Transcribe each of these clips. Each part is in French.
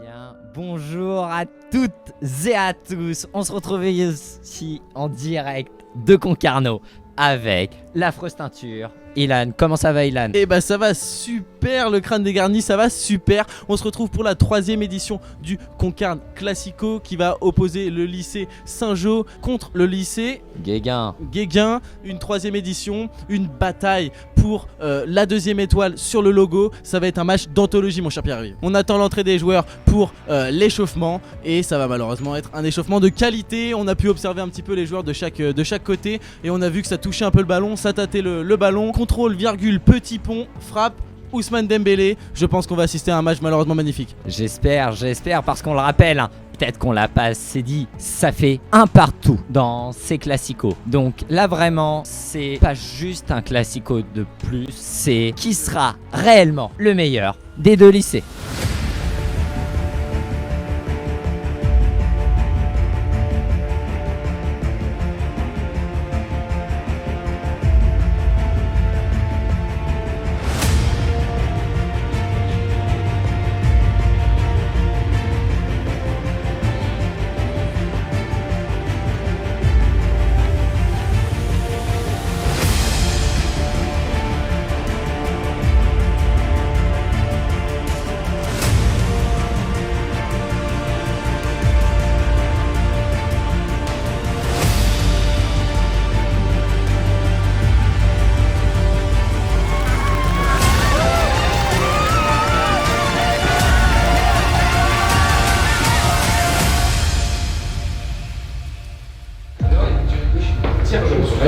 Bien, bonjour à toutes et à tous. On se retrouve ici en direct de Concarneau avec l'affreuse teinture. Ilan, comment ça va Ilan? Eh bah ça va super, le crâne dégarni, ça va super. On se retrouve pour la 3e édition du Concarne Classico qui va opposer le lycée Saint-Jean contre le lycée Guéguin. Une 3e édition, une bataille pour la 2e étoile sur le logo. Ça va être un match d'anthologie mon cher Pierre-Yves. On attend l'entrée des joueurs pour l'échauffement et ça va malheureusement être un échauffement de qualité. On a pu observer un petit peu les joueurs de chaque côté et on a vu que ça touchait un peu le ballon, ça tâtait le ballon. Contrôle, virgule, petit pont, frappe, Ousmane Dembélé. Je pense qu'on va assister à un match malheureusement magnifique. J'espère parce qu'on le rappelle, hein, peut-être qu'on l'a pas assez dit, ça fait un partout dans ces classicos. Donc là vraiment, c'est pas juste un classico de plus, c'est qui sera réellement le meilleur des deux lycées.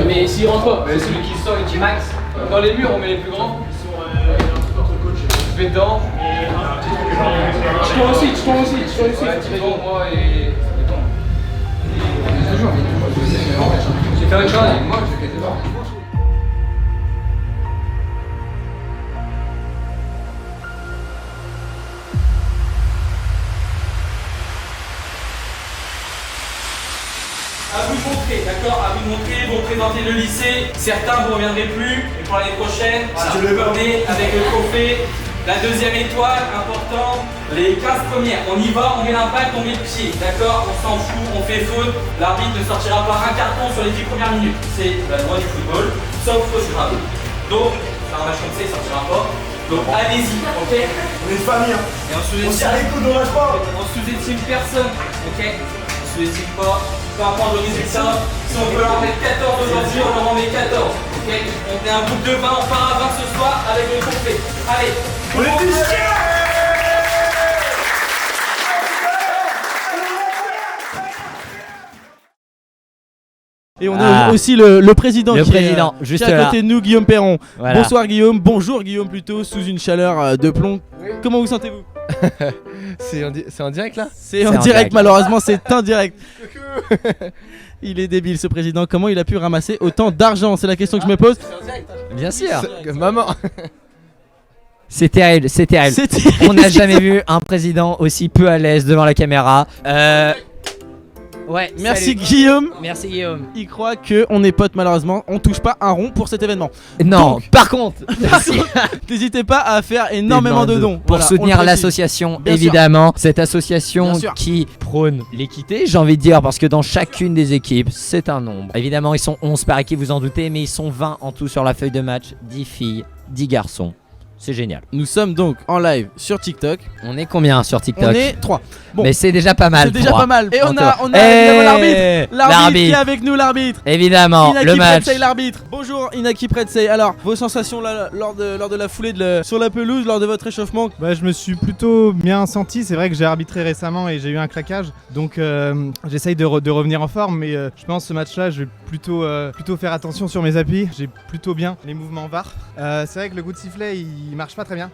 Mais s'il rentre pas, c'est celui qui sort et qui max. Dans les murs, on met les plus grands. Je vais dedans. Tu tournes aussi. Ouais, tu tournes, moi et. Je vais faire une chose. Moi, je fais dedans. À vous de montrer, d'accord? À vous de montrer, vous représentez le lycée. Certains vous ne reviendrez plus, mais pour l'année prochaine, voilà, vous venez avec le trophée. La 2e étoile, important. Les 15 premières, on y va, on met l'impact, on met le pied, d'accord? On s'en fout, on fait faute. L'arbitre ne sortira pas un carton sur les 10 premières minutes. C'est la loi du football, sauf faute grave. Donc, c'est un match comme ça, il ne sortira pas. Donc allez-y, ok? On est une famille, hein. Et on On serre les coudes, on lâche pas. sous-estime personne, ok? On sous-estime pas. Peu importe le résultat, si on peut leur en mettre 14 aujourd'hui, on leur en met 14. Ok, on est un groupe de 20, on part à 20 ce soir avec le trophée. Allez, On est tous. Et on a aussi le président qui est juste à là. côté de nous, Guillaume Perron. Voilà. Bonsoir Guillaume, bonjour Guillaume plutôt, sous une chaleur de plomb. Oui. Comment vous sentez-vous? C'est en direct là? C'est en direct, malheureusement c'est indirect. Il est débile ce président, comment il a pu ramasser autant d'argent? C'est la question que je me pose. Bien sûr. Maman. C'est terrible. On n'a jamais vu un président aussi peu à l'aise devant la caméra. Ouais. Merci salut. Guillaume. Merci Guillaume. Il croit qu'on est potes malheureusement, on touche pas un rond pour cet événement. Non, Donc, par contre, n'hésitez pas à faire énormément de dons. pour Voilà, soutenir on le précise. l'association, Bien sûr. évidemment. Cette association Bien sûr. qui prône l'équité, j'ai envie de dire, parce que dans chacune des équipes, c'est un nombre. Évidemment, ils sont 11 par équipe, vous en doutez, mais ils sont 20 en tout sur la feuille de match. 10 filles, 10 garçons. C'est génial. Nous sommes donc en live sur TikTok. On est combien sur TikTok? On est 3. Bon, Mais c'est déjà pas mal. c'est déjà 3. pas mal. Et on a Hey, évidemment l'arbitre qui est avec nous, l'arbitre. Évidemment, Inaki le match. Pretsey, l'arbitre. Bonjour Inaki Pretsey. Alors, vos sensations là, lors de la foulée sur la pelouse, lors de votre échauffement? Bah, je me suis plutôt bien senti. C'est vrai que j'ai arbitré récemment et j'ai eu un claquage. Donc j'essaye de revenir en forme. Mais je pense que ce match-là, je vais plutôt faire attention sur mes appuis. J'ai plutôt bien les mouvements VAR. C'est vrai que le coup de sifflet, il marche pas très bien.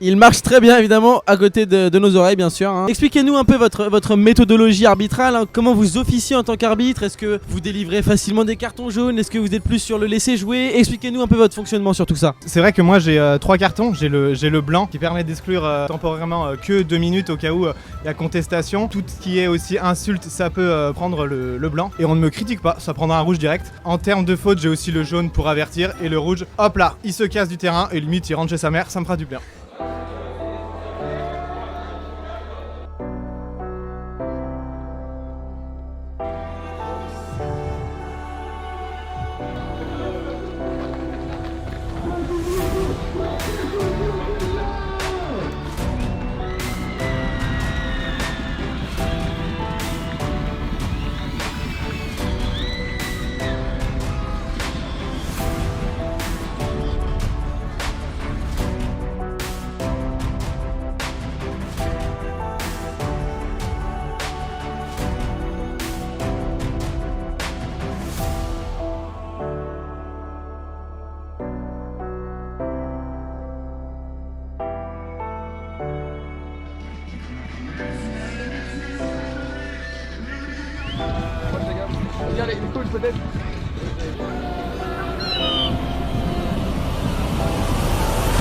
Il marche très bien évidemment à côté de nos oreilles bien sûr, hein. Expliquez-nous un peu votre méthodologie arbitrale, hein. Comment vous officiez en tant qu'arbitre? Est-ce que vous délivrez facilement des cartons jaunes? Est-ce que vous êtes plus sur le laisser jouer? Expliquez-nous un peu votre fonctionnement sur tout ça. C'est vrai que moi j'ai 3 cartons. J'ai le blanc qui permet d'exclure temporairement que 2 minutes au cas où il y a contestation. Tout ce qui est aussi insulte, ça peut prendre le blanc. Et on ne me critique pas, ça prendra un rouge direct. En termes de faute, j'ai aussi le jaune pour avertir. Et le rouge, hop là, il se casse du terrain et limite il rentre chez sa mère, ça me fera du bien.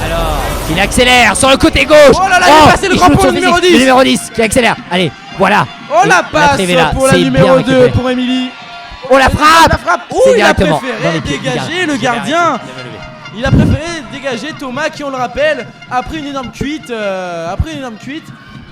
Alors, il accélère sur le côté gauche. Oh là là, il est passé le il crampon, shoot sur le numéro physique. 10. Le numéro 10 qui accélère. Allez, voilà. Oh Et la passe Trivela, pour la c'est numéro bien 2 récupéré. pour Emily. Oh la frappe. La frappe. C'est Il a directement dans préféré les pieds du dégager le J'ai gardien. arrêté, il avait levé. Il a préféré dégager Thomas qui, on le rappelle, a pris une énorme cuite.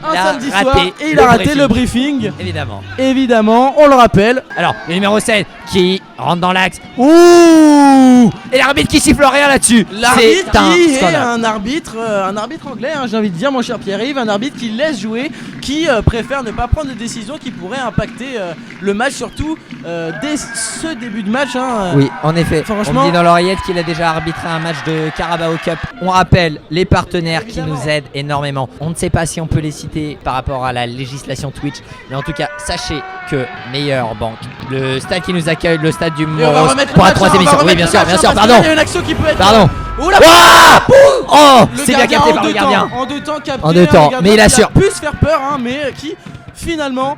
Un Il a samedi raté soir et il le a raté briefing. le briefing. Évidemment. Évidemment, on le rappelle. Alors, le numéro 7 qui rentre dans l'axe. Ouh. Et l'arbitre qui siffle rien là-dessus. L'arbitre C'est un qui est scandale. un arbitre anglais, hein, j'ai envie de dire, mon cher Pierre-Yves, un arbitre qui laisse jouer, qui préfère ne pas prendre de décisions qui pourraient impacter le match, surtout dès ce début de match. Hein. Oui, en effet. Franchement- On me dit dans l'oreillette qu'il a déjà arbitré un match de Carabao Cup. On rappelle les partenaires Évidemment. qui nous aident énormément. On ne sait pas si on peut les citer par rapport à la législation Twitch, mais en tout cas, sachez que Meilleure Banque, le stade qui nous accueille, le stade du Et on va Moros remettre pour le la match, troisième hein, on va émission. Oui, remettre bien le sûr, match, bien hein, sûr, parce que pardon. là, il y a une action qui peut être. Pardon. Oh la Ouah Oh, Le c'est bien gardien capté en par le deux temps, gardien. En deux temps capté. En deux temps, un gardien mais il qui assure. a pu se faire peur, hein, mais qui finalement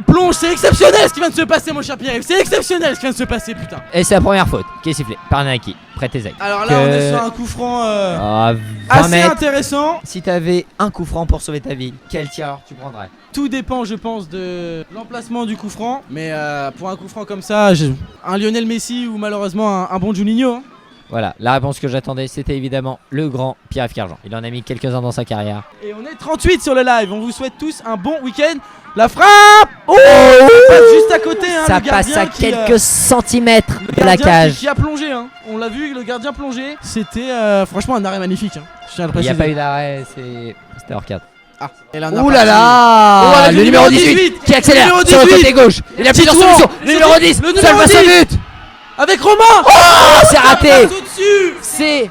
plonge. C'est exceptionnel ce qui vient de se passer, mon cher Pierre-Yves. C'est exceptionnel ce qui vient de se passer, putain. Et c'est la première faute qui est sifflée par Nike. Prêt tes ailes. Alors là, Que- on est sur un coup franc Ah, 20 assez mètres. intéressant. Si t'avais un coup franc pour sauver ta vie, quel tireur tu prendrais? Tout dépend, je pense, de l'emplacement du coup franc. Mais pour un coup franc comme ça, un Lionel Messi ou malheureusement un bon Juninho. Hein. Voilà, la réponse que j'attendais, c'était évidemment le grand Pierre-Yves Cargent. Il en a mis quelques-uns dans sa carrière. Et on est 38 sur le live. On vous souhaite tous un bon week-end. La frappe. Oh, Oh, ça passe juste à côté. Hein, ça le gardien passe à qui, quelques centimètres de la gardien cage. qui a plongé. Hein. On l'a vu, le gardien plongé. C'était franchement un arrêt magnifique. Hein. Je tiens à le Il n'y a préciser. pas eu d'arrêt, c'était hors 4. Ah, et là, on a Ouh là parti. là Oh, avec le numéro 18 qui accélère numéro sur le 18. côté gauche. Il a plusieurs Titouan. solutions. Le numéro 10, Le seul numéro face à 10. but. Avec Romain. Oh, c'est raté. passe au-dessus. C'est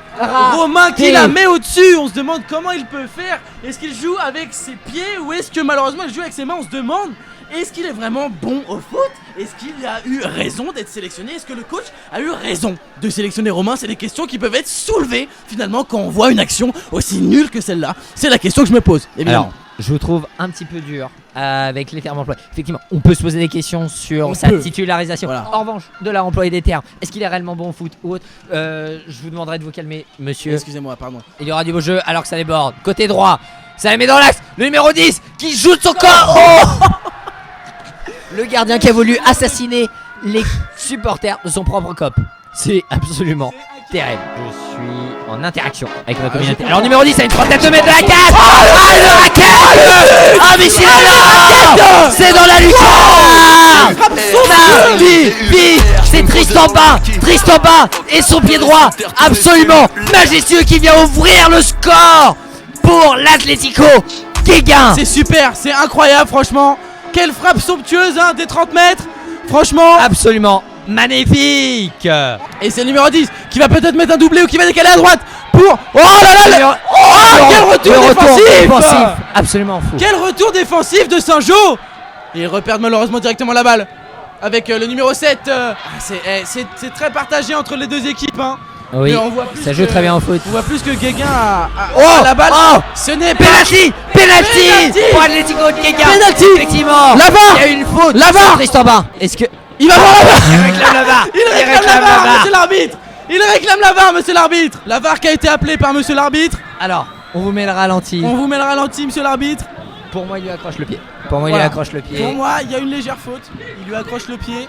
Romain qui raté. la met au-dessus. On se demande comment il peut faire. Est-ce qu'il joue avec ses pieds ou est-ce que malheureusement il joue avec ses mains? On se demande. Est-ce qu'il est vraiment bon au foot? Est-ce qu'il a eu raison d'être sélectionné? Est-ce que le coach a eu raison de sélectionner Romain? C'est des questions qui peuvent être soulevées finalement quand on voit une action aussi nulle que celle-là. C'est la question que je me pose, évidemment. Alors, je vous trouve un petit peu dur avec les termes employés. Effectivement, on peut se poser des questions sur On sa peut. titularisation. Voilà. En revanche, de la employer des termes. Est-ce qu'il est réellement bon au foot ou autre? Je vous demanderai de vous calmer, monsieur. Excusez-moi, pardon. Il y aura du beau jeu alors que ça déborde. Côté droit, ça la met dans l'axe. Le numéro 10 qui joue de son corps. Oh le gardien qui a voulu assassiner les supporters de son propre cop. C'est absolument terrible. Je suis en interaction avec ma communauté. Alors numéro 10 à une trentaine de mètres de la cage. Le raquette. Ah mais c'est là. C'est dans la lucarne. C'est Tristan Bain et son pied droit absolument majestueux qui vient ouvrir le score pour l'Atlético Guéguin. C'est super, c'est incroyable, franchement. Quelle frappe somptueuse, hein, des 30 mètres. Franchement. Absolument magnifique. Et c'est le numéro 10 qui va peut-être mettre un doublé ou qui va décaler à droite pour. Oh là là, quel retour défensif. Absolument fou. Quel retour défensif de Saint-Jo. Et il repère malheureusement directement la balle avec le numéro 7. C'est très partagé entre les deux équipes, hein. Oui, Mais on voit plus ça joue que- très bien au foot. On voit plus que Guéguin a Oh, la balle. oh, Ce n'est pas. Penalty Penalty pour Atlético de Guéguin. Penalty. Effectivement. La VAR. Il y a une faute. La VAR. sur Tristan Bain. Est-ce que Il va voir la VAR. il réclame la VAR? Il réclame la VAR, monsieur l'arbitre. Il réclame la VAR, monsieur l'arbitre. La VAR qui a été appelée par monsieur l'arbitre. Alors, on vous met le ralenti. On vous met le ralenti, monsieur l'arbitre. Pour moi, il lui accroche le pied. Pour moi, il Voilà. lui accroche le pied. Pour moi, il y a une légère faute. Il lui accroche le pied.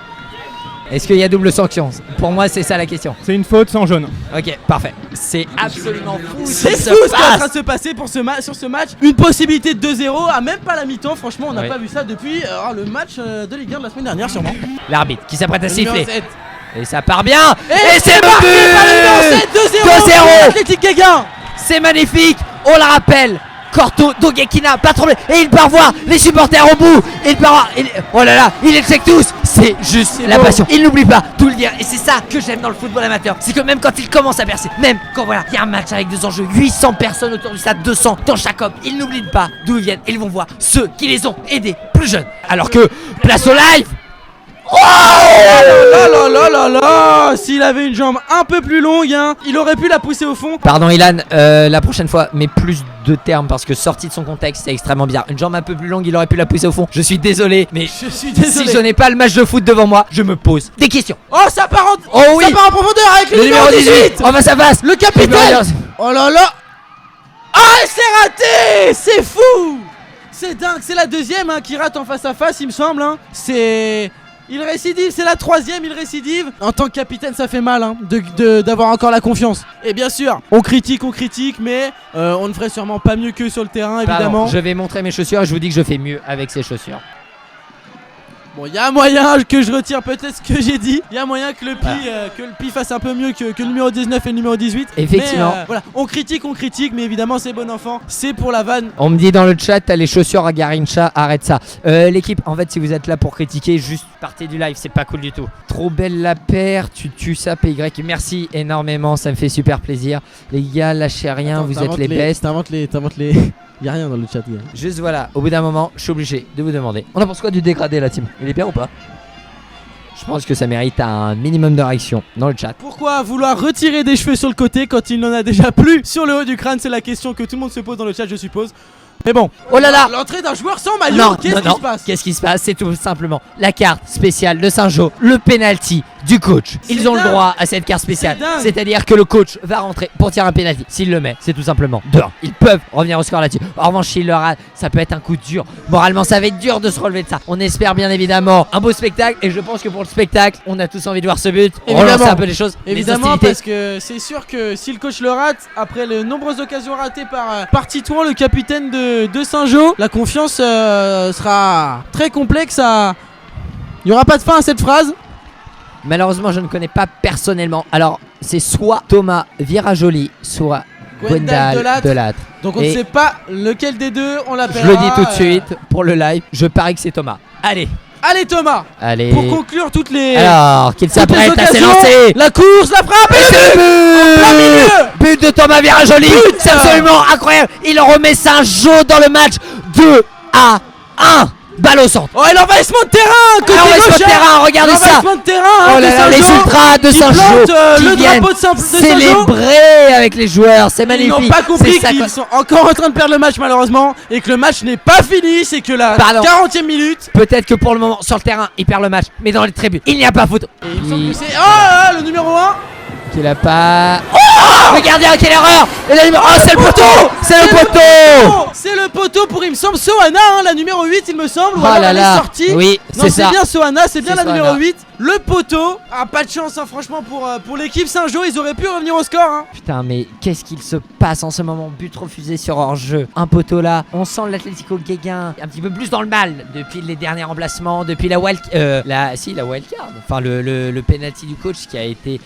Est-ce qu'il y a double sanction? Pour moi, c'est ça la question. C'est une faute sans jaune. Ok, parfait. C'est absolument fou. C'est ce fou qui ce se qui est en passe. train de se passer pour sur ce match. Une possibilité de 2-0 à même pas la mi-temps. Franchement, on n'a Oui. pas vu ça depuis le match de Ligue 1 de la semaine dernière, sûrement. L'arbitre qui s'apprête à Le numéro siffler. 7. Et ça part bien. Et c'est marqué par le numéro le 7, but. 2-0 pour l'Athletic Guéguin. C'est magnifique. On le rappelle. Corto Dogué qui n'a pas tremblé. Et il part voir les supporters au bout. Il part voir. Oh là là, il les check tous. C'est juste C'est la beau. passion. Il n'oublie pas tout le dire. Et c'est ça que j'aime dans le football amateur. C'est que même quand il commence à percer, même quand voilà, il y a un match avec des enjeux, 800 personnes autour du stade, 200 dans chaque homme, ils n'oublient pas d'où ils viennent. Et ils vont voir ceux qui les ont aidés plus jeunes. Alors que place au live. là là là là là. S'il avait une jambe un peu plus longue, hein, il aurait pu la pousser au fond. Pardon Ilan, la prochaine fois, mais plus de termes parce que sorti de son contexte, c'est extrêmement bizarre. Une jambe un peu plus longue, il aurait pu la pousser au fond. Je suis désolé, mais Je suis désolé. si je n'ai pas le match de foot devant moi, je me pose des questions. Oh, ça part en, Oh oui, ça part en profondeur avec le numéro 18. En face à face, Le capitaine. Oh là là. Ah, c'est raté. C'est fou. C'est dingue. C'est la deuxième hein, qui rate en face à face, il me semble. Hein. C'est... Il récidive, c'est la troisième, il récidive. En tant que capitaine, ça fait mal hein, d'avoir encore la confiance. Et bien sûr, on critique, mais on ne ferait sûrement pas mieux que sur le terrain, évidemment. Pardon, je vais montrer mes chaussures et je vous dis que je fais mieux avec ces chaussures. Bon, il y a moyen que je retire peut-être ce que j'ai dit. Il y a moyen que le Pi fasse un peu mieux que le numéro 19 et le numéro 18. Effectivement. Mais, voilà, on critique, mais évidemment, c'est bon enfant. C'est pour la vanne. On me dit dans le chat, t'as les chaussures à Garincha, arrête ça. L'équipe, en fait, si vous êtes là pour critiquer, juste partez du live, c'est pas cool du tout. Trop belle la paire, tu tues ça, PY. Merci énormément, ça me fait super plaisir. Les gars, lâchez rien, Attends, vous êtes les bestes. T'inventes les. Y'a rien dans le chat, gars. Juste voilà, au bout d'un moment, je suis obligé de vous demander. On en pense quoi du dégradé, la team? Il est bien ou pas? Je pense que ça mérite un minimum de réaction dans le chat. Pourquoi vouloir retirer des cheveux sur le côté quand il n'en a déjà plus sur le haut du crâne? C'est la question que tout le monde se pose dans le chat, je suppose. Mais bon. Oh là là! L'entrée d'un joueur sans maillot, Non, qu'est-ce qui se passe? Qu'est-ce qui se passe? C'est tout simplement la carte spéciale de Saint-Jean, le penalty du coach. Ils ont le droit à cette carte spéciale. C'est-à-dire que le coach va rentrer pour tirer un penalty. S'il le met, c'est tout simplement 2-1. Ils peuvent revenir au score là-dessus. En revanche, s'il le rate, ça peut être un coup dur. Moralement, ça va être dur de se relever de ça. On espère bien évidemment un beau spectacle. Et je pense que pour le spectacle, on a tous envie de voir ce but. On relance un peu les choses. Évidemment, parce que c'est sûr que si le coach le rate, après les nombreuses occasions ratées par Titouan, le capitaine de Saint-Jean, la confiance sera très complexe à... Il n'y aura pas de fin à cette phrase. Malheureusement, je ne connais pas personnellement. Alors, c'est soit Thomas Virajoli, soit Gwendal Delattre. Donc on ne sait pas lequel des deux on l'appelle. Je le dis tout de suite pour le live. Je parie que c'est Thomas. Allez. Allez Thomas. Allez. Pour conclure toutes les... Alors qu'il s'apprête à s'élancer. La course, la frappe et c'est le but. But de Thomas Virajoli. C'est absolument incroyable. Il remet Saint-Jean dans le match 2-1. Balle au centre. Oh, et l'envahissement de terrain côté l'envahissement de terrain, regardez ça. L'envahissement de terrain. Oh là là, les ultras de Saint-Jean le drapeau de Saint-Jean célébrer avec les joueurs, c'est magnifique. Ils n'ont pas compris qu'ils sont encore en train de perdre le match malheureusement et que le match n'est pas fini, c'est que la 40e minute. Peut-être que pour le moment sur le terrain ils perdent le match, mais dans les tribunes il n'y a pas faute. Et il me semble que c'est... Oh, le numéro 1 qu'il a pas... Oh, le gardien, quelle erreur. Oh, c'est le poteau. C'est le poteau. C'est le poteau pour, il me semble, Sohana, hein, la numéro 8 il me semble. Ou alors elle est sortie. Oui, c'est ça. C'est bien Sohana, c'est bien la Sohana. numéro 8. Le poteau. Ah, pas de chance hein, franchement pour l'équipe Saint-Jean, ils auraient pu revenir au score hein. Putain mais qu'est-ce qu'il se passe en ce moment? But refusé sur hors-jeu. Un poteau là. On sent l'Atlético Guéguin un petit peu plus dans le mal depuis les derniers remplacements, depuis la wildcard. Enfin le penalty du coach qui a été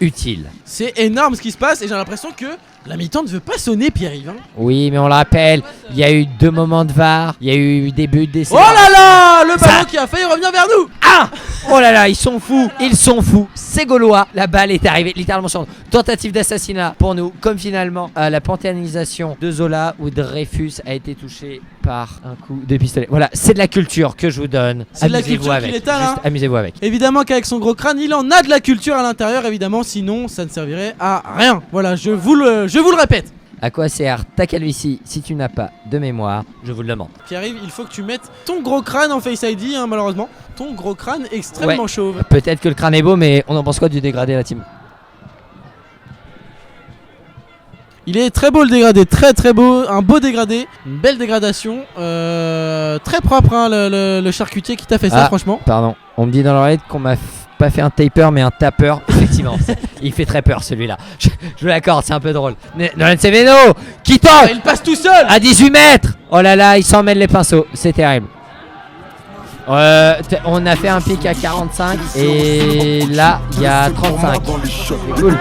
utile. C'est énorme ce qui se passe et j'ai l'impression que la mi-temps ne veut pas sonner, Pierre-Yves. Hein. Oui, mais on le rappelle, il y a eu 2 moments de VAR, il y a eu des buts d'essai. Oh là là, le ballon qui a failli revenir vers nous. Ah, oh là là, ils sont fous, c'est gaulois. La balle est arrivée littéralement sur nous. Tentative d'assassinat pour nous, comme finalement la panthéonisation de Zola où Dreyfus a été touché par un coup de pistolet. Voilà, c'est de la culture que je vous donne. C'est de la culture qu'il étale, hein. Amusez-vous avec. Évidemment qu'avec son gros crâne, il en a de la culture à l'intérieur, évidemment, sinon ça ne servirait à rien. Voilà, je vous le répète. À quoi sert ta calvitie si tu n'as pas de mémoire? Je vous le demande. Pierre-Yves, il faut que tu mettes ton gros crâne en Face ID, hein, malheureusement. Ton gros crâne extrêmement chauve. Peut-être que le crâne est beau, mais on en pense quoi du dégradé, la team? Il est très beau le dégradé, très beau, un beau dégradé, une belle dégradation, très propre hein, le charcutier qui t'a fait ça franchement. Pardon, on me dit dans l'oreille qu'on m'a pas fait un taper mais un tapeur, effectivement, il fait très peur celui-là, je l'accorde, c'est un peu drôle. Nolan Seveno, qui tente, il passe tout seul à 18 mètres. Oh là là, il s'en mêle les pinceaux, c'est terrible. On a fait un pic à 45 et là il y a 35. C'est cool.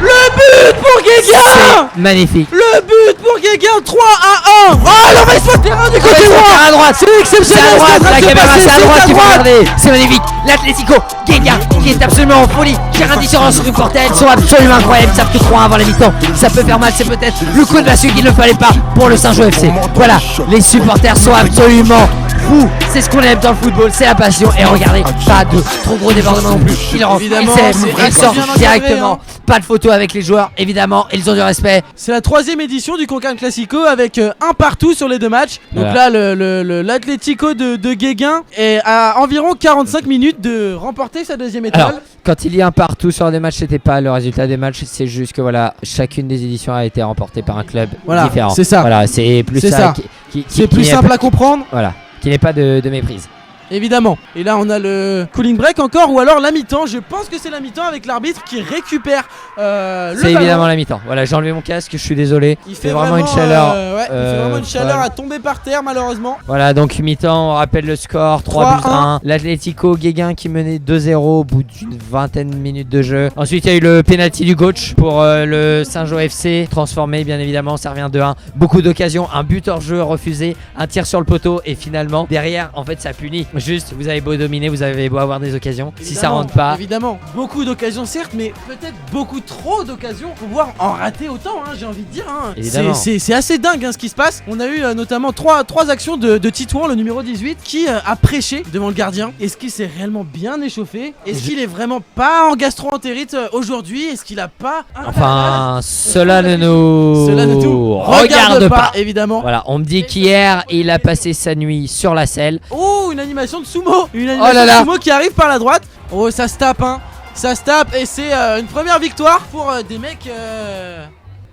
Le but pour Guéguin. Magnifique. Le but pour Guéguin, 3-1. Oh, l'envahissement de terrain du côté droit. À droite, c'est exceptionnel. C'est à droite, la caméra, c'est à droite qu'il faut regarder. C'est magnifique. L'Atlético Guéguin qui est absolument en folie. Qui ralentit sur un supporter, ils sont absolument incroyables. Ils savent que 3-1 avant la mi-temps, ça peut faire mal. C'est peut-être le coup de la suite qu'il ne fallait pas pour le Saint-Jean FC. Voilà, les supporters sont absolument fou. C'est ce qu'on aime dans le football, c'est la passion. Et regardez, pas de trop gros débordement non plus. Il rentre, il Évidemment, sève, c'est il assez sort bien encadré, directement. hein. Pas de photo avec les joueurs, évidemment, ils ont du respect. C'est la 3e édition du Concacaf Classico avec un partout sur les 2 matchs. Donc Voilà. là, l'Atlético de Guéguin est à environ 45 minutes de remporter sa 2e étoile. Alors, quand il y a un partout sur des matchs, c'était pas le résultat des matchs, c'est juste que voilà, chacune des éditions a été remportée par un club Voilà, différent. c'est ça. Voilà, c'est plus C'est ça. ça. C'est plus simple à comprendre. Voilà, qui n'est pas de méprise. Évidemment. Et là on a le cooling break encore ou alors la mi-temps. Je pense que c'est la mi-temps avec l'arbitre qui récupère le C'est ballon. évidemment la mi-temps. Voilà, j'ai enlevé mon casque, je suis désolé. Il fait vraiment une vraiment, chaleur. ouais, il fait vraiment une chaleur folle. à tomber par terre malheureusement. Voilà, donc mi-temps, on rappelle le score 3 buts 3-1. 1. L'Atlético Guéguin qui menait 2-0 au bout d'une vingtaine de minutes de jeu. Ensuite, il y a eu le penalty du coach pour le Saint-Jean FC, transformé bien évidemment, ça revient 2-1. Beaucoup d'occasions, un but hors jeu refusé, un tir sur le poteau et finalement derrière, en fait, ça punit. Juste, vous avez beau dominer, vous avez beau avoir des occasions. Si ça Évidemment, rentre pas, évidemment, beaucoup d'occasions certes, mais peut-être beaucoup trop d'occasions pour pouvoir en rater autant, hein, j'ai envie de dire. Hein. Évidemment. C'est assez dingue hein, ce qui se passe. On a eu notamment trois actions de Titouan, le numéro 18, qui a prêché devant le gardien. Est-ce qu'il s'est réellement bien échauffé? Est-ce qu'il est vraiment pas en gastro-entérite aujourd'hui? Est-ce qu'il a pas un enfin, cela ne nous Cela ne tout regarde pas. évidemment. Voilà, on me dit qu'hier, il a passé sa nuit sur la selle. Oh, une animation de sumo! Une animation là là. de sumo qui arrive par la droite. Oh, ça se tape, hein! Ça se tape et c'est une première victoire pour des mecs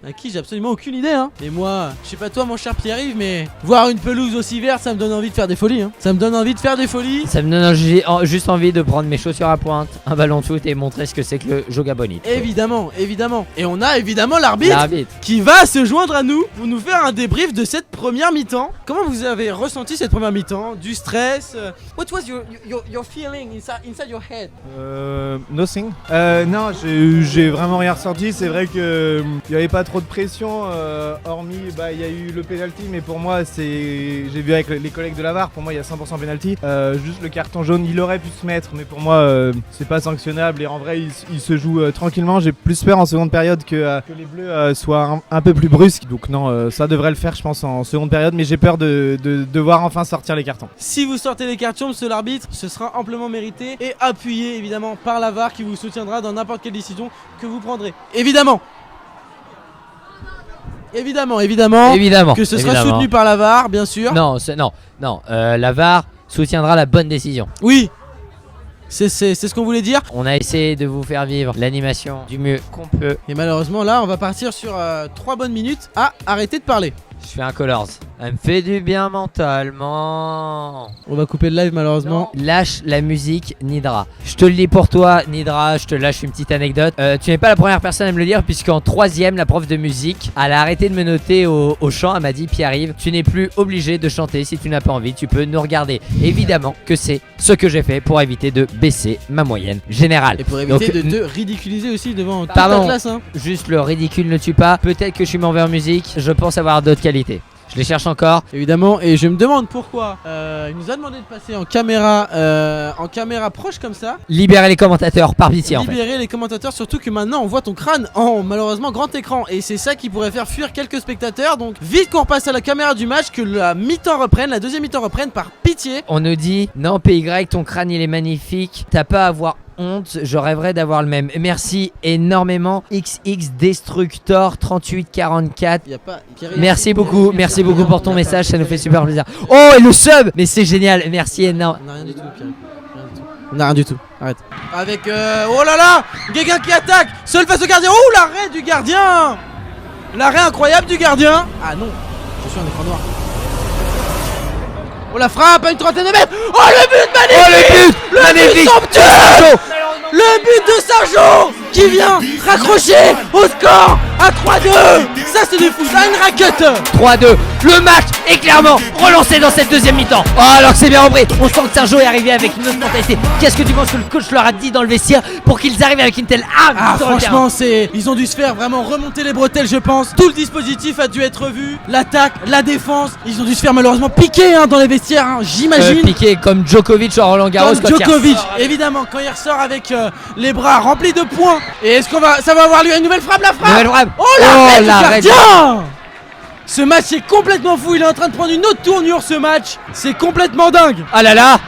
à qui j'ai absolument aucune idée, hein. Et moi, je sais pas toi, mon cher Pierre-Yves, mais voir une pelouse aussi verte, ça me donne envie de faire des folies, hein. Ça me donne envie de faire des folies. Ça me donne juste envie de prendre mes chaussures à pointe, un ballon de foot et montrer ce que c'est que le Joga Bonito. Évidemment, évidemment. Et on a évidemment l'arbitre L'arbitre. qui va se joindre à nous pour nous faire un débrief de cette première mi-temps. Comment vous avez ressenti cette première mi-temps? Du stress? What was your feeling inside your head? Nothing. Non, j'ai vraiment rien ressenti. C'est vrai que il y avait pas trop de pression, hormis il y a eu le penalty, mais pour moi j'ai vu avec les collègues de la VAR, pour moi il y a 100% penalty. Juste le carton jaune, il aurait pu se mettre, mais pour moi c'est pas sanctionnable et en vrai il se joue tranquillement. J'ai plus peur en seconde période que les Bleus soient un peu plus brusques. Donc non, ça devrait le faire je pense en seconde période, mais j'ai peur de devoir enfin sortir les cartons. Si vous sortez les cartons, monsieur l'arbitre, ce sera amplement mérité et appuyé évidemment par la VAR qui vous soutiendra dans n'importe quelle décision que vous prendrez. Évidemment, que ce sera soutenu par la VAR, bien sûr. Non, la VAR soutiendra la bonne décision. Oui, c'est ce qu'on voulait dire. On a essayé de vous faire vivre l'animation du mieux qu'on peut. Et malheureusement là, on va partir sur 3 bonnes minutes à arrêter de parler. Je fais un Colors. Elle me fait du bien mentalement. On va couper le live malheureusement. Lâche la musique, Nidra. Je te le dis pour toi, Nidra, je te lâche une petite anecdote. Tu n'es pas la première personne à me le dire, puisqu'en 3ème, la prof de musique, elle a arrêté de me noter au chant. Elle m'a dit, Pierre-Yves, tu n'es plus obligé de chanter si tu n'as pas envie, tu peux nous regarder. Évidemment que c'est ce que j'ai fait pour éviter de baisser ma moyenne générale. Et pour éviter Donc, de te ridiculiser aussi devant toute pardon. la classe, hein. Juste le ridicule ne tue pas. Peut-être que je suis mauvais en musique, je pense avoir d'autres qualités. Je les cherche encore. Évidemment, et je me demande pourquoi il nous a demandé de passer en caméra proche comme ça. Libérer les commentateurs par pitié en fait. Libérer les commentateurs, surtout que maintenant on voit ton crâne en malheureusement grand écran. Et c'est ça qui pourrait faire fuir quelques spectateurs. Donc vite qu'on repasse à la caméra du match, que la mi-temps reprenne, la deuxième mi-temps reprenne par pitié. On nous dit, non PY, ton crâne il est magnifique, t'as pas à avoir honte, je rêverais d'avoir le même. Merci énormément XX Destructor 3844. Y a pas, Merci beaucoup pour ton message, ça nous fait super plaisir. Oh et le sub, mais c'est génial, merci énorme. On n'a rien du tout, Pierre. On n'a rien du tout, arrête. Avec oh là là, Guéguin qui attaque, seul face au gardien. Oh l'arrêt du gardien, l'arrêt incroyable du gardien. Ah non, je suis en écran noir. Oh la frappe à une trentaine de mètres. Oh le but magnifique. Magnifique. Somptueux. Le but de Sargent qui vient raccrocher au score à 3-2. Ça c'est des fous, ça une raquette. 3-2, le match est clairement relancé dans cette deuxième mi-temps. Oh alors que c'est bien repris, on sent que Sergio est arrivé avec une autre mentalité. Qu'est-ce que tu penses que le coach leur a dit dans le vestiaire pour qu'ils arrivent avec une telle arme sur le terrain? Franchement ils ont dû se faire vraiment remonter les bretelles je pense. Tout le dispositif a dû être revu. L'attaque, la défense, ils ont dû se faire malheureusement piquer dans les vestiaires j'imagine. Piqué comme Djokovic en Roland Garros. Comme Djokovic, évidemment quand il ressort avec les bras remplis de points. Et est-ce qu'on va, ça va avoir lieu une nouvelle frappe, la frappe. Nouvelle frappe. Oh l'arrêt du gardien. Ce match est complètement fou, il est en train de prendre une autre tournure ce match. C'est complètement dingue. Ah là là.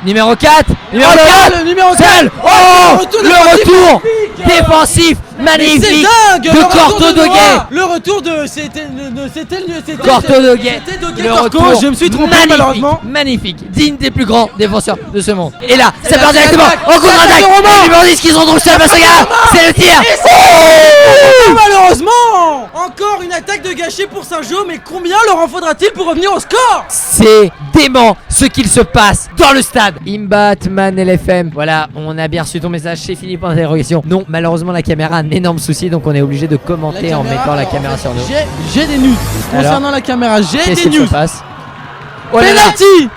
Numéro 4. Numéro Oh là 4. là, le numéro 4. Seul. Oh, le retour défensif Mais magnifique c'est dingue. de le retour Corto de Noah. Gay. Le retour de c'était Corto de Gay. C'était de Gay Le Corco. retour Je me suis trompé magnifique, malheureusement. magnifique, digne des plus grands défenseurs de ce monde. Et là, ça là, part c'est directement l'attaque. en contre-attaque. C'est Romain. Le numéro 10 qui se retrouve seul face au gars. C'est le tir. Oh, malheureusement, encore une attaque de gâchis pour Saint-Jean. Mais combien leur en faudra-t-il pour revenir au score? C'est dément ce qu'il se passe dans le stade. Imbatman LFM. Voilà, on a bien reçu ton message. C'est fini pour l'interrogation. Non, malheureusement, la caméra a un énorme souci, donc on est obligé de commenter en mettant la caméra sur nous. J'ai des news concernant Alors, la caméra. J'ai Qu'est-ce des qu'il news. se passe? Oh là là, Penalty.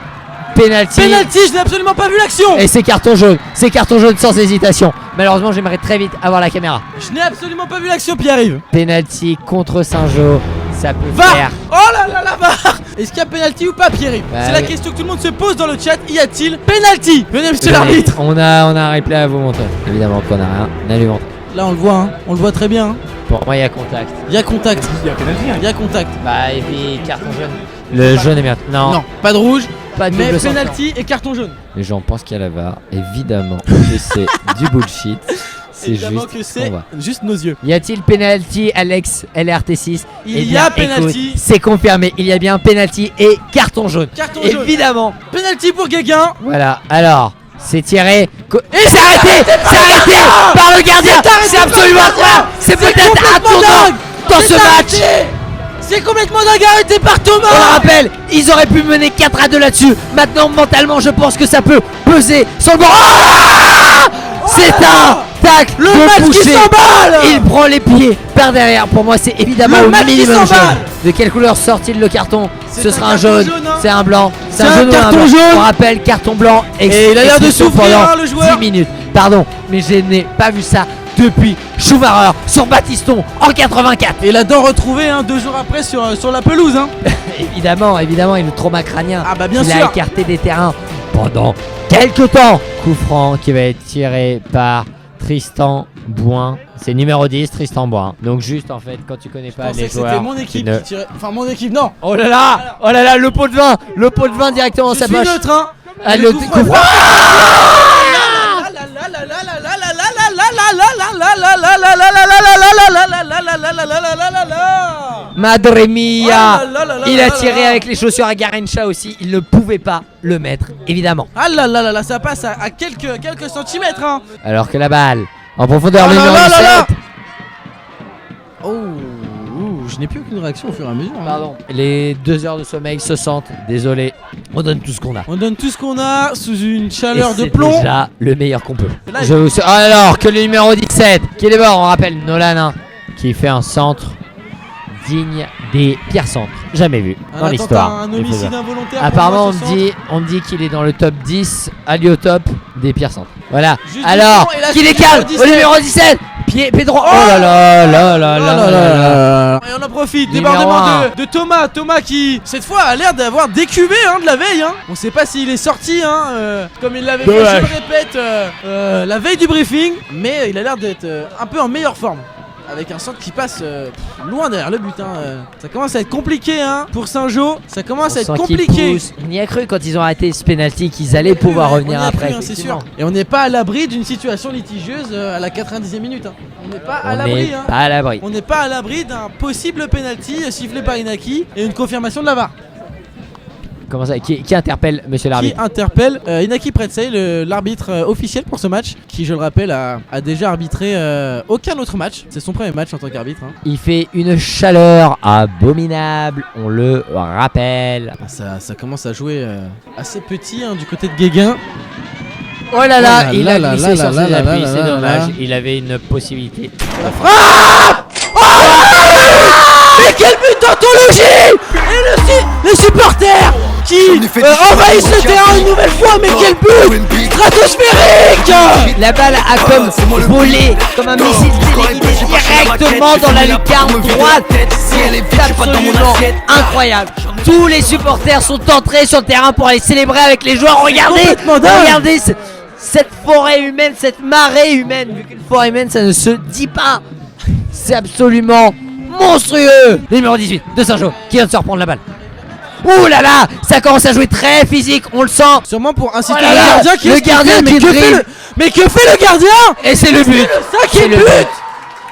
penalty. Penalty. Je n'ai absolument pas vu l'action. Et c'est carton jaune. C'est carton jaune sans hésitation. Malheureusement, j'aimerais très vite avoir la caméra. Je n'ai absolument pas vu l'action, Pierre-Yves. Penalty contre Saint-Jean. Ça peut VAR. faire. Oh là là, la VAR. Est-ce qu'il y a penalty ou pas, Pierre-Yves? Bah C'est la oui. question que tout le monde se pose dans le chat. Y a-t-il penalty? Venez, monsieur l'arbitre. On a un replay à vous montrer. Évidemment qu'on a rien à lui montrer. Là, on le voit, hein. On le voit très bien. Hein. Pour moi, il y a contact. Il y a contact. Il y a penalty, hein. Il y a contact. Bah, et puis carton jaune. Le jaune est bien. Non, Non, pas de rouge. pas de Mais double sanction. penalty et carton jaune. Les gens pensent qu'il y a la VAR. Évidemment que c'est du bullshit. C'est Évidemment juste que qu'on c'est voit. juste nos yeux. Y a-t-il penalty, Alex LRT6? Il Eh y bien, a penalty. écoute, c'est confirmé. Il y a bien penalty et carton jaune. Carton jaune. Évidemment. Penalty pour Guéguin. Voilà. Alors, c'est tiré. Et c'est arrêté. C'est arrêté par le gardien. C'est absolument incroyable. C'est peut-être un complètement tournant dingue. dans ce C'est match. arrêté. C'est complètement dingue, arrêté par On le Thomas. rappelle, ils auraient pu mener 4-2 là-dessus. Maintenant, mentalement, je pense que ça peut peser sur le bord. Ah, c'est un tacle Le de match qui boucher. s'emballe. Il prend les pieds par derrière. Pour moi, c'est évidemment Le au match qui minimum s'emballe. jaune. De quelle couleur sort-il le carton? C'est Ce un sera un carton jaune. jaune, hein. C'est un blanc. C'est C'est un un jaune ou un carton blanc. jaune. On rappelle, carton blanc. Et il a l'air de expulsion souffrir, pendant hein, le joueur. 10 minutes. Pardon, mais je n'ai pas vu ça depuis Schumacher sur Battiston en 84. Et la dent retrouvée, hein, 2 jours après sur la pelouse. Hein. Évidemment, et le trauma crânien. Ah bah bien Il a sûr. écarté des terrains pendant quelques temps. Coup franc qui va être tiré par Tristan Bouin. C'est numéro 10, Tristan Bouin. Donc juste en fait, quand tu connais Je pas pensais les que c'était joueurs mon équipe qui ne- qui tirait. Enfin, mon équipe, non. Oh là là, le pot de vin directement dans Je sa suis poche. neutre, hein. Ah, Le le coup coup franc. franc. Madre mia. Il a tiré avec les chaussures à Garincha aussi. Il ne pouvait pas le mettre, évidemment. Ah là là là là, ça passe à quelques centimètres, hein. Alors que la balle en profondeur, Oh le là numéro là là là. 17. Oh, je n'ai plus aucune réaction au fur et à mesure. hein. Pardon. Les 2 heures de sommeil se sentent. Désolé. On donne tout ce qu'on a. On donne tout ce qu'on a sous une chaleur Et de c'est plomb. déjà le meilleur qu'on peut. Là, Je vous... Alors que le numéro 17, qui est dehors, on rappelle Nolan, hein, qui fait un centre digne des pires centres jamais vus Un dans attentat, l'histoire. un du homicide football. involontaire. Apparemment, pour moi, ce on me dit qu'il est dans le top 10, allié au top des pires centres. Voilà. Juste Alors, devant, et là, qui c'est décale le au numéro numéro 17 Pedro. Oh là là là là là là là. Et on en profite, Numéro débordement un. de Thomas. Thomas qui, cette fois, a l'air d'avoir décuvé de la veille. Hein. On sait pas s'il est sorti, comme il l'avait fait, je le répète, la veille du briefing. Mais il a l'air d'être un peu en meilleure forme. Avec un centre qui passe loin derrière le but. Ça commence à être compliqué pour Saint-Jean. Ça commence à être On sent qu'ils compliqué. poussent. On y a cru quand ils ont arrêté ce penalty qu'ils allaient pouvoir revenir On y a après. cru, c'est sûr. effectivement. Et on n'est pas à l'abri d'une situation litigieuse à la 90e minute. On n'est pas à On l'abri. n'est pas à l'abri. On n'est pas à l'abri d'un possible penalty sifflé par Inaki et une confirmation de la VAR. Comment ça qui interpelle monsieur Qui l'arbitre? interpelle Inaki Pretsey, l'arbitre officiel pour ce match, qui je le rappelle a déjà arbitré aucun autre match. C'est son premier match en tant qu'arbitre. Il fait une chaleur abominable, on le rappelle. Ça commence à jouer assez petit du côté de Guéguin. Oh là là, là il là a là glissé là sur là ses là appuis, là c'est là dommage. là. Il avait une possibilité. Mais quel but d'anthologie! Et les supporters qui envahissent le terrain une nouvelle fois, mais quel but stratosphérique! La balle a comme volé, comme un missile téléguidé directement dans la lucarne droite. C'est absolument incroyable. Tous les supporters sont entrés sur le terrain pour aller célébrer avec les joueurs. Regardez, complètement dingue. regardez cette forêt humaine, cette marée humaine. Vu qu'une forêt humaine, ça ne se dit pas. C'est absolument monstrueux. Le numéro 18 de Saint-Jean qui vient de se reprendre la balle. Ouh là là, ça commence à jouer très physique, on le sent. Sûrement pour inciter Oh là le là, gardien qui le reste gardien tranquille, qui dribble. mais que fait le gardien? Et c'est le but. C'est C'est le le but. but.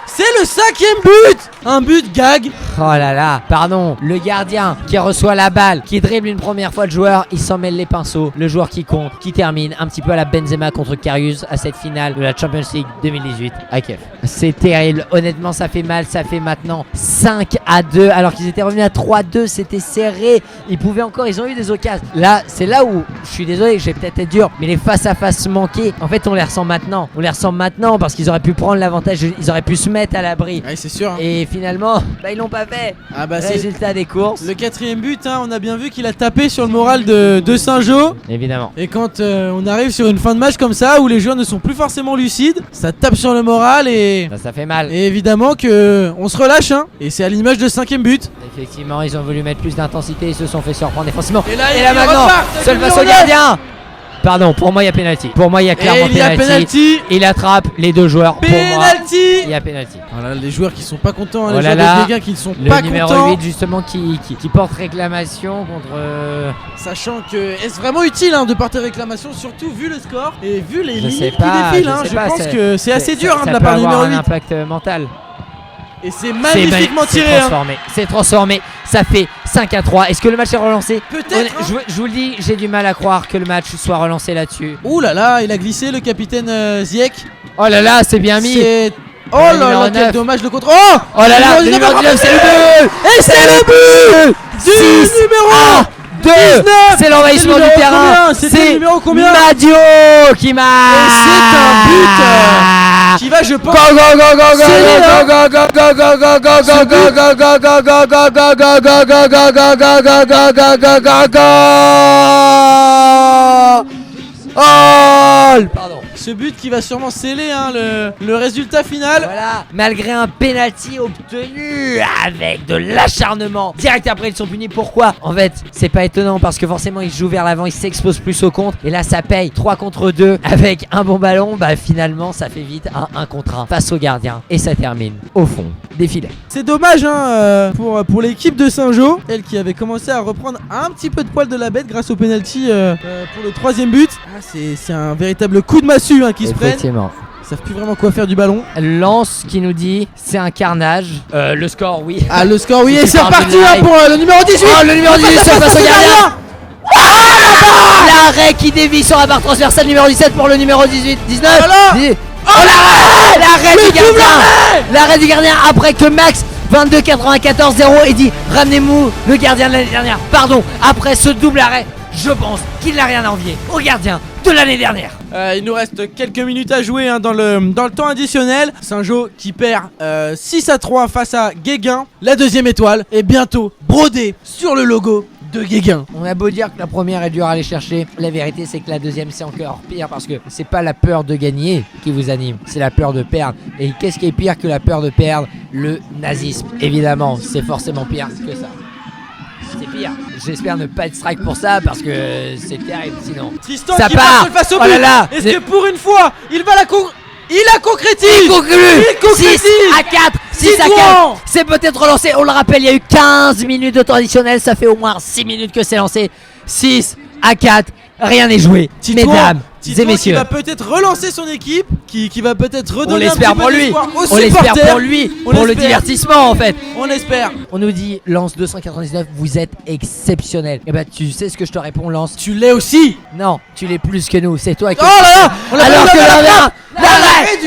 C'est le 5e but. Un but gag. Oh là là, pardon, le gardien qui reçoit la balle, qui dribble une première fois le joueur, il s'en mêle les pinceaux. Le joueur qui compte, qui termine un petit peu à la Benzema contre Karius à cette finale de la Champions League 2018 à Kiev. C'est terrible, honnêtement ça fait mal, ça fait maintenant 5-2 alors qu'ils étaient revenus à 3-2, c'était serré. Ils pouvaient encore, ils ont eu des occasions. Là, c'est là où je suis désolé, j'ai peut-être été dur, mais les face-à-face manqués, en fait on les ressent maintenant. On les ressent maintenant parce qu'ils auraient pu prendre l'avantage, ils auraient pu se mettre à l'abri. Ouais, c'est sûr. Et finalement, bah, ils l'ont pas fait. Ah bah c'est Résultat des courses. le 4e but, hein, on a bien vu qu'il a tapé sur le moral de Saint-Jean. Évidemment. Et quand on arrive sur une fin de match comme ça où les joueurs ne sont plus forcément lucides, ça tape sur le moral et Ça fait mal. évidemment que on se relâche hein. Et c'est à l'image de 5e but. Effectivement, ils ont voulu mettre plus d'intensité, ils se sont fait surprendre défensivement. Et là, Et là ils maintenant, repartent avec seul le face au numéro 9. gardien. Pardon, pour moi il y a penalty. Pour moi il y a clairement Et il y a penalty. Il attrape les deux joueurs. Pour moi, il Penalty. y a penalty. Voilà les joueurs qui sont pas contents, hein, Oh les là joueurs là, de Guéguin qui ne sont Le pas numéro contents. 8 justement qui porte réclamation contre... Sachant que est-ce vraiment utile hein, de porter réclamation, surtout vu le score et vu les Je sais limites pas, qui défilent. je hein. sais Je pas, pense que c'est assez dur hein, ça de la peut part du avoir numéro un 8. impact mental. Et c'est magnifiquement C'est tiré. Hein. transformé. C'est transformé. Ça fait 5-3. Est-ce que le match est relancé? Peut-être. Hein. Je vous le dis, j'ai du mal à croire que le match soit relancé là-dessus. Ouh là là, il a glissé le capitaine Ziyech. Oh là là, c'est bien mis. C'est oh Le là numéro là, quel 9. dommage le contre. Oh Oh là là, le numéro 19, c'est le but. Et c'est le but du numéro 2. 19. C'est l'envahissement C'est le du numéro terrain. combien? C'était le numéro combien? Madio qui marque. Et c'est un but qui va, je pense. Go go go go go Scellé, go hein. go go go go go go Ce go go go go go go go go go go. Oh, pardon. Ce but qui va sûrement sceller hein, le résultat final. Voilà, malgré un penalty obtenu avec de l'acharnement. Direct après, ils sont punis. Pourquoi? En fait, c'est pas étonnant parce que forcément, ils jouent vers l'avant, ils s'exposent plus au contre. Et là, ça paye 3 contre 2 avec un bon ballon. Bah, finalement, ça fait vite un 1 contre 1 face au gardien. Et ça termine au fond des filets. C'est dommage hein, pour l'équipe de Saint-Jean, elle qui avait commencé à reprendre un petit peu de poil de la bête grâce au penalty pour le 3e but. Ah, c'est un véritable coup de massue hein, qui se prennent. Effectivement. Ils savent plus vraiment quoi faire du ballon. Lance qui nous dit c'est un carnage. Le score, oui. Ah le score oui et C'est c'est pas un reparti but là live. pour le numéro 18. Oh, le numéro 18 Face à face au gardien. gardien. L'arrêt qui dévie sur la barre transversale numéro 17 pour le numéro 18, 19. Oh là là. 10. Oh l'arrêt. L'arrêt Le du double gardien. L'arrêt du gardien après que Max 22-94-0 et dit ramenez-moi le gardien de l'année dernière. Pardon, après ce double arrêt, je pense qu'il n'a rien à envier au gardien de l'année dernière. Il nous reste quelques minutes à jouer hein, dans le temps additionnel. Saint-Jean qui perd 6-3 face à Guéguin. La 2e étoile est bientôt brodée sur le logo de Guéguin. On a beau dire que la première est dure à aller chercher, la vérité c'est que la deuxième c'est encore pire parce que c'est pas la peur de gagner qui vous anime, c'est la peur de perdre. Et qu'est-ce qui est pire que la peur de perdre? Le nazisme. Évidemment, c'est forcément pire que ça. C'est pire. J'espère ne pas être strike pour ça parce que c'est terrible sinon. Tristan Ça qui part. passe seul face au Oh là but. là. Est-ce que pour une fois il va il a concrétise. Il conclut. Il concrétise. 6 à 4. 6 à 4. Titouan. C'est peut-être relancé. On le rappelle, il y a eu 15 minutes de temps additionnel. Ça fait au moins 6 minutes que c'est lancé. 6 à 4. Rien n'est joué. Titouan, Mesdames Titouan et messieurs. qui va peut-être relancer son équipe, qui va peut-être On redonner un l'espère petit pour peu lui. d'espoir aux On l'espère supporters. pour lui. On Pour le l'espère. divertissement en fait. On l'espère. On nous dit Lance 299, vous êtes exceptionnel. Et bah tu sais ce que je te réponds Lance? Tu l'es aussi. Non, tu l'es plus que nous, c'est toi qui... Oh là là, on l'a Alors pas que vu, on l'a l'arrêt pas-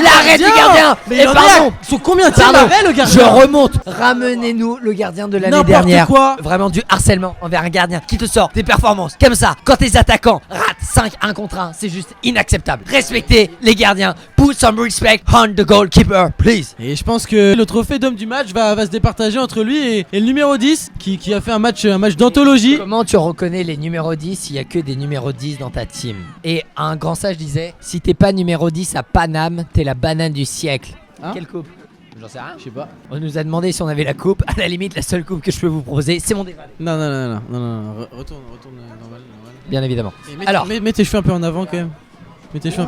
l'arrêt du gardien. Mais Et il en pardon, est sur combien de pardon, arrêt le je gardien? remonte. Ramenez-nous le gardien de l'année N'importe dernière. quoi. Vraiment du harcèlement envers un gardien qui te sort des performances comme ça. Quand tes attaquants ratent 5-1 contre 1, c'est juste inacceptable. Respectez les gardiens. Put some respect on the goalkeeper, please. Et je pense que le trophée d'homme du match va se départager entre lui et le numéro 10 qui a fait un match d'anthologie. Comment tu reconnais les numéros 10 s'il y a que des numéros 10 dans ta team? Et un grand sage disait, si t'es pas numéro 10 à Paname, t'es la banane du siècle. Hein? Quelle coupe? J'en sais rien. Je sais pas. On nous a demandé si on avait la coupe. À la limite, la seule coupe que je peux vous proposer, c'est mon dévalet. Non, retourne normal. Bien évidemment. Et mets, Alors. mets tes cheveux un peu en avant quand même. Mais t'es chaud,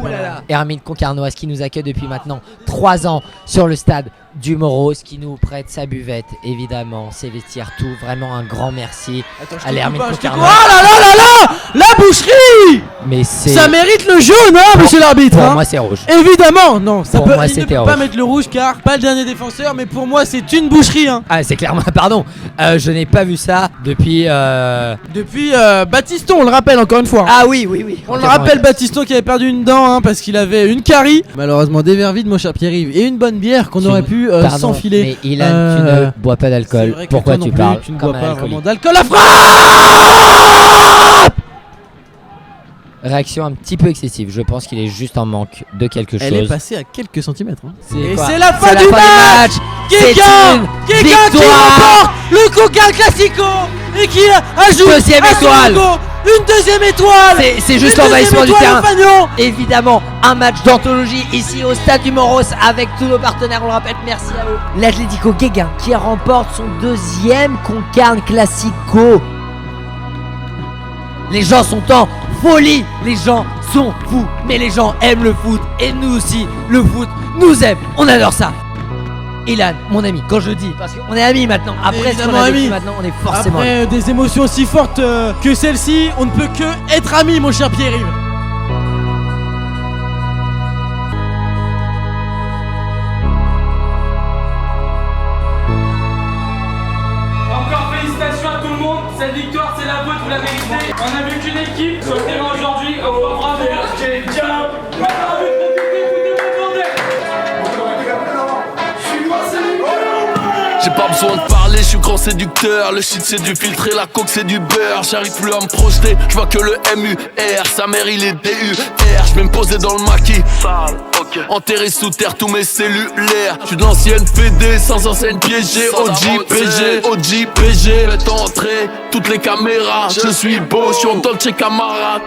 Hermine Concarnoise qui nous accueille depuis maintenant 3 ans sur le stade du Moros, qui nous prête sa buvette, évidemment, ses vestiaires, tout. Vraiment un grand merci à l'Hermine Oh Concarnoise. là là là là, la boucherie. Mais c'est. Ça mérite le jaune, hein, monsieur l'arbitre. Pour hein. moi, c'est rouge. Évidemment, non, ça Pour peut. moi, Il ne c'était peut pas rouge. mettre le rouge car pas le dernier défenseur, mais pour moi c'est une boucherie. Hein. Ah, c'est clairement. Pardon, je n'ai pas vu ça depuis. Depuis Baptiston, on le rappelle encore une fois. Ah oui, oui, oui. On le rappelle, Baptiston qui avait perdu une dent hein, parce qu'il avait une carie. Malheureusement, des verres vides, mon cher Pierre-Yves, et une bonne bière qu'on aurait pu s'enfiler. Mais Ilan, tu ne bois pas d'alcool. Pourquoi tu parles Tu ne comme bois un pas alcoolique. vraiment d'alcool. La frappe. Réaction un petit peu excessive. Je pense qu'il est juste en manque de quelque Elle est chose. passée à quelques centimètres. Hein. Et quoi c'est la fin C'est du match. Guéguin qui remporte le Coca Classico et qui ajoute Deuxième à son étoile. logo une deuxième étoile. C'est juste Une l'envahissement du deuxième terrain. étoile au Fagnon. Évidemment, un match d'anthologie ici au stade du Moros avec tous nos partenaires, on le rappelle, merci à eux. L'Atlético Guéguin qui remporte son 2e Concarne Classico. Les gens sont en folie, les gens sont fous, mais les gens aiment le foot et nous aussi, le foot nous aime, on adore ça. Ilan, mon ami, quand je dis, parce qu'on est amis maintenant, après ce qu'on Évidemment a vécu amis. maintenant, on est forcément amis. Après des émotions aussi fortes que celle-ci, on ne peut que être amis, mon cher Pierre-Yves. Encore félicitations à tout le monde. Cette victoire, c'est la vôtre, vous la méritez. On a vu qu'une équipe sur le terrain aujourd'hui. Encore bravo. J'ai pas besoin de parler, je suis grand séducteur. Le shit c'est du filtre et la coke c'est du beurre. J'arrive plus à me projeter, je vois que le MUR. Sa mère il est DUR. Je vais me poser dans le maquis. Enterré sous terre tous mes cellulaires. Je suis de l'ancienne PD sans enseigne piégée. OGPG, OGPG. Faites entrer toutes les caméras. Je suis beau, je suis en Dolce Camarade.